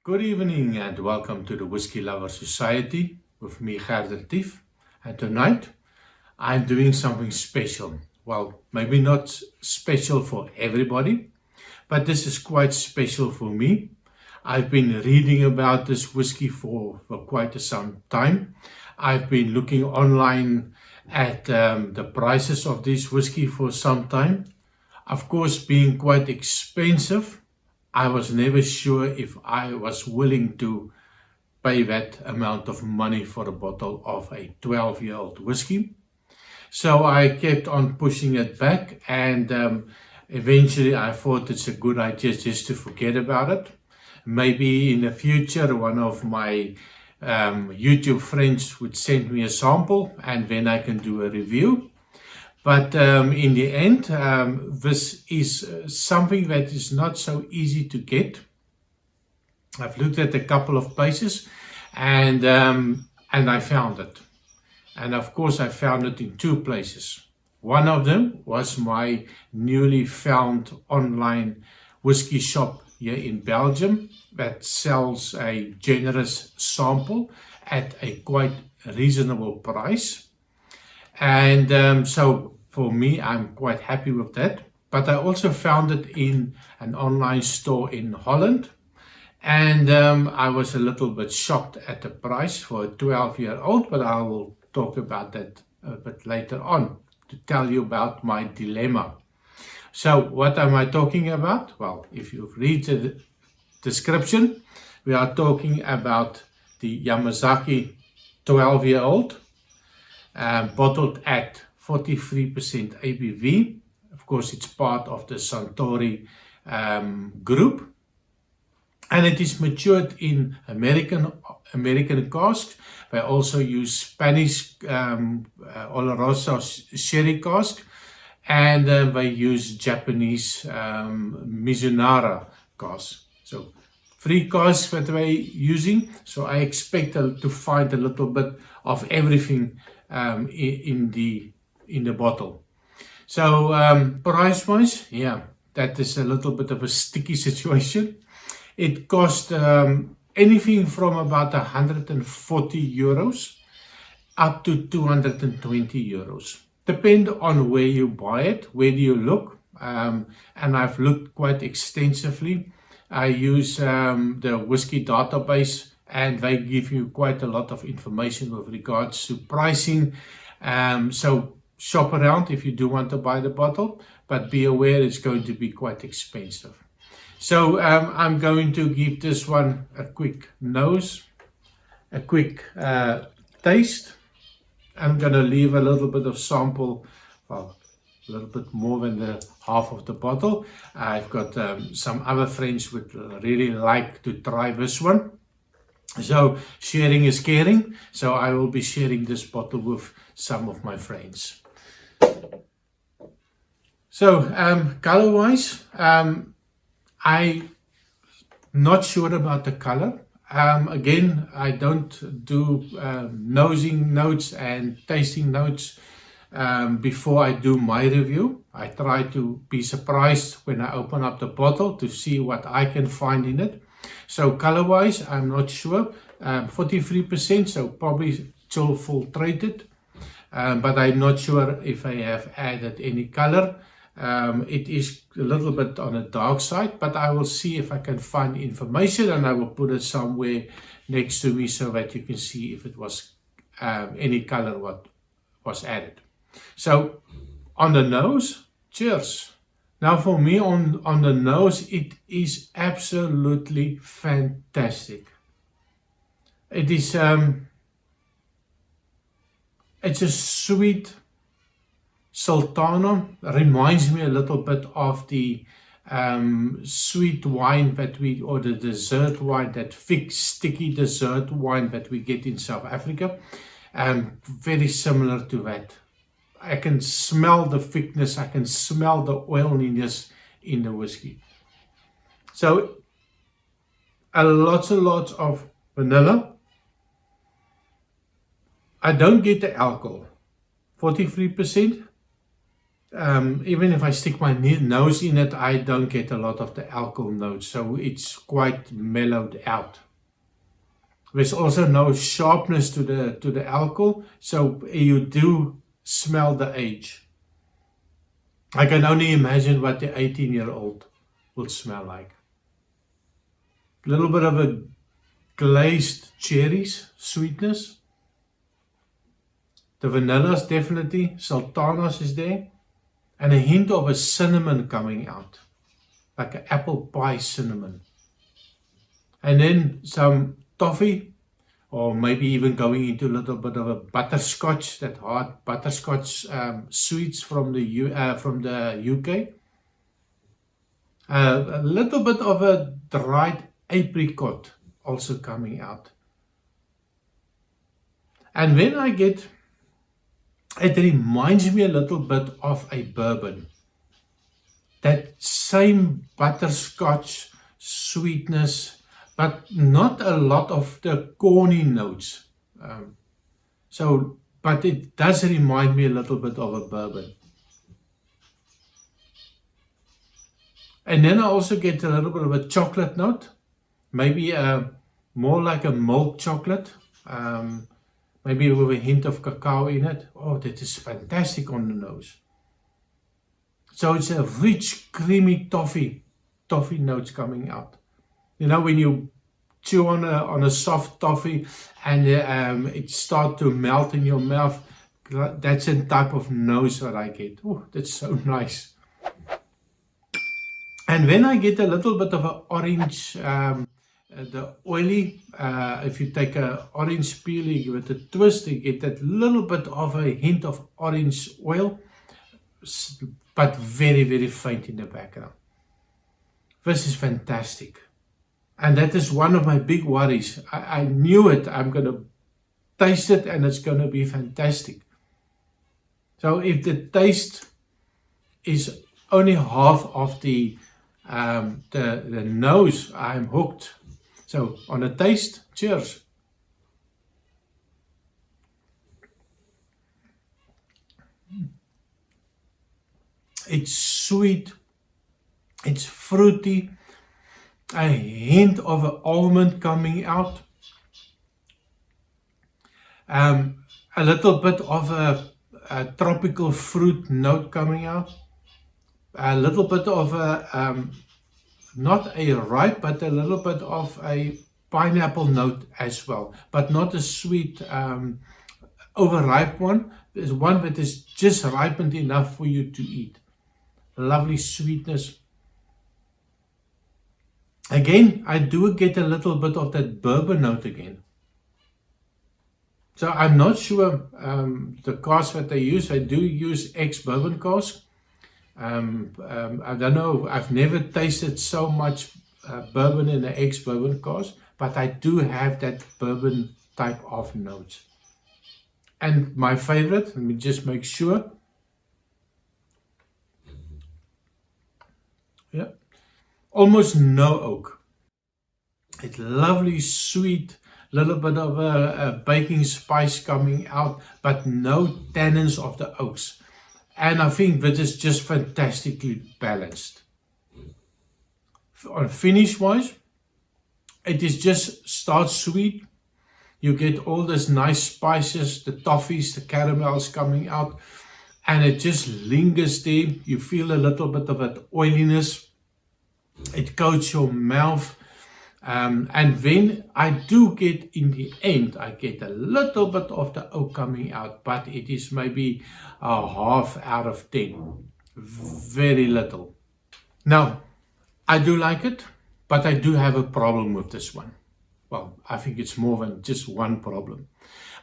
Good evening and welcome to the Whiskey Lover Society with me, Gerda Tief. And tonight I'm doing something special. Well, maybe not special for everybody, but this is quite special for me. I've been reading about this whiskey for quite some time. I've been looking online at the prices of this whiskey for some time. Of course, being quite expensive, I was never sure if I was willing to pay that amount of money for a bottle of a 12-year-old whiskey. So I kept on pushing it back, and eventually I thought it's a good idea just to forget about it. Maybe in the future one of my YouTube friends would send me a sample and then I can do a review. But in the end, this is something that is not so easy to get. I've looked at a couple of places and I found it. And of course, I found it in two places. One of them was my newly found online whiskey shop here in Belgium that sells a generous sample at a quite reasonable price. And so for me, I'm quite happy with that. But I also found it in an online store in Holland. And I was a little bit shocked at the price for a 12-year-old, but I will talk about that a bit later on to tell you about my dilemma. So what am I talking about? Well, if you read the description, we are talking about the Yamazaki 12-year-old, bottled at 43% ABV. Of course, it's part of the Suntory group. And it is matured in American casks. They also use Spanish Oloroso sherry cask, and they use Japanese Mizunara casks. So 3 casks that we're using. So I expect to find a little bit of everything in the bottle. So price-wise, yeah, that is a little bit of a sticky situation. It cost anything from about 140 euros up to 220 euros. Depend on where you buy it, where do you look. And I've looked quite extensively. I use the whiskey database, and they give you quite a lot of information with regards to pricing. So shop around if you do want to buy the bottle, but be aware it's going to be quite expensive. So I'm going to give this one a quick nose, a quick taste. I'm going to leave a little bit of sample, well, a little bit more than the half of the bottle. I've got some other friends would really like to try this one. So sharing is caring. So I will be sharing this bottle with some of my friends. So color wise, I'm not sure about the color. Again, I don't do nosing notes and tasting notes before I do my review. I try to be surprised when I open up the bottle to see what I can find in it. So color-wise, I'm not sure. 43%, so probably still filtrated. But I'm not sure if I have added any color. It is a little bit on the dark side, but I will see if I can find information, and I will put it somewhere next to me so that you can see if it was any color what was added. So on the nose, cheers. Now for me on the nose, it is absolutely fantastic. It is it's a sweet Sultana. Reminds me a little bit of the sweet wine that or the dessert wine, that thick, sticky dessert wine that we get in South Africa. Very similar to that. I can smell the thickness, I can smell the oiliness in the whiskey. So a lot of vanilla. I don't get the alcohol. 43%. even if I stick my nose in it, I don't get a lot of the alcohol notes, so it's quite mellowed out. There's also no sharpness to the alcohol, so you do smell the age. I can only imagine what the 18-year-old will smell like. A little bit of a glazed cherries sweetness. The vanillas definitely, sultanas is there, and a hint of a cinnamon coming out, like an apple pie cinnamon. And then some toffee, or maybe even going into a little bit of a butterscotch, that hard butterscotch sweets from the UK. A little bit of a dried apricot also coming out. And when I get, it reminds me a little bit of a bourbon. That same butterscotch sweetness, but not a lot of the corny notes. But it does remind me a little bit of a bourbon. And then I also get a little bit of a chocolate note, maybe more like a milk chocolate, maybe with a hint of cacao in it. Oh, that is fantastic on the nose. So it's a rich, creamy toffee notes coming out. You know, when you chew on a soft toffee and it starts to melt in your mouth, that's a type of nose that I get. Oh, that's so nice. And when I get a little bit of an orange, the oily, if you take an orange peel, you give it a twist, you get that little bit of a hint of orange oil, but very, very faint in the background. This is fantastic. And that is one of my big worries. I knew it. I'm going to taste it and it's going to be fantastic. So if the taste is only half of the nose, I'm hooked. So on a taste, cheers. It's sweet, it's fruity, a hint of an almond coming out, a little bit of a tropical fruit note coming out, a little bit of a, not a ripe, but a little bit of a pineapple note as well, but not a sweet, overripe one. There's one that is just ripened enough for you to eat. Lovely sweetness. Again, I do get a little bit of that bourbon note again. So I'm not sure the cask that they use. I do use ex-bourbon cask. I don't know. I've never tasted so much bourbon in an ex-bourbon cask, but I do have that bourbon type of notes. And my favorite, let me just make sure. Yeah, almost no oak. It's lovely, sweet, little bit of a baking spice coming out, but no tannins of the oaks. And I think that is just fantastically balanced. On finish wise, it is just start sweet. You get all this nice spices, the toffees, the caramels coming out, and it just lingers there. You feel a little bit of that oiliness. It coats your mouth. And when I do get, in the end, I get a little bit of the oak coming out, but it is maybe a half out of 10. Very little. Now, I do like it, but I do have a problem with this one. Well, I think it's more than just one problem.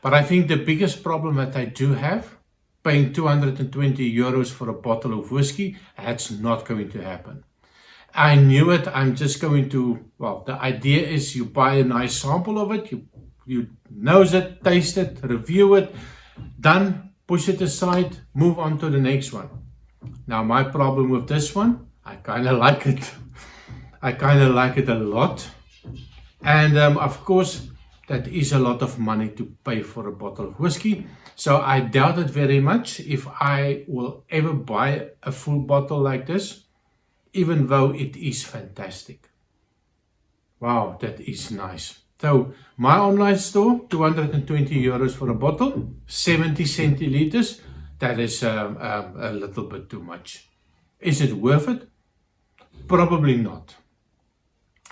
But I think the biggest problem that I do have, paying 220 euros for a bottle of whiskey, that's not going to happen. I knew it. I'm just going to, well, the idea is you buy a nice sample of it, you nose it, taste it, review it, done, push it aside, move on to the next one. Now, my problem with this one, I kind of like it. I kind of like it a lot. And of course, that is a lot of money to pay for a bottle of whiskey. So I doubt it very much if I will ever buy a full bottle like this, even though it is fantastic. Wow, that is nice. So my online store, 220 euros for a bottle, 70 centiliters. That is a little bit too much. Is it worth it? Probably not.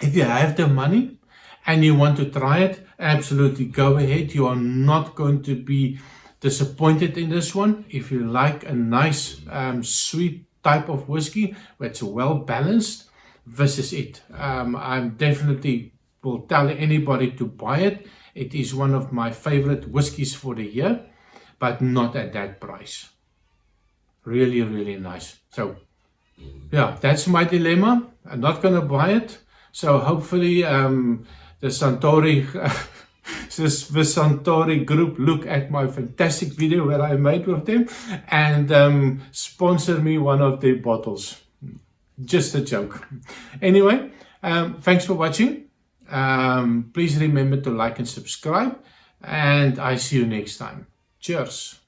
If you have the money and you want to try it, absolutely go ahead. You are not going to be disappointed in this one. If you like a nice sweet type of whiskey that's well balanced, this is it. I'm definitely will tell anybody to buy it. It is one of my favorite whiskies for the year, but not at that price. Really, really nice. So yeah, that's my dilemma. I'm not going to buy it. So hopefully the Suntory the Suntory group look at my fantastic video that I made with them and sponsor me one of their bottles. Just a joke. Anyway, thanks for watching. Please remember to like and subscribe, and I see you next time. Cheers.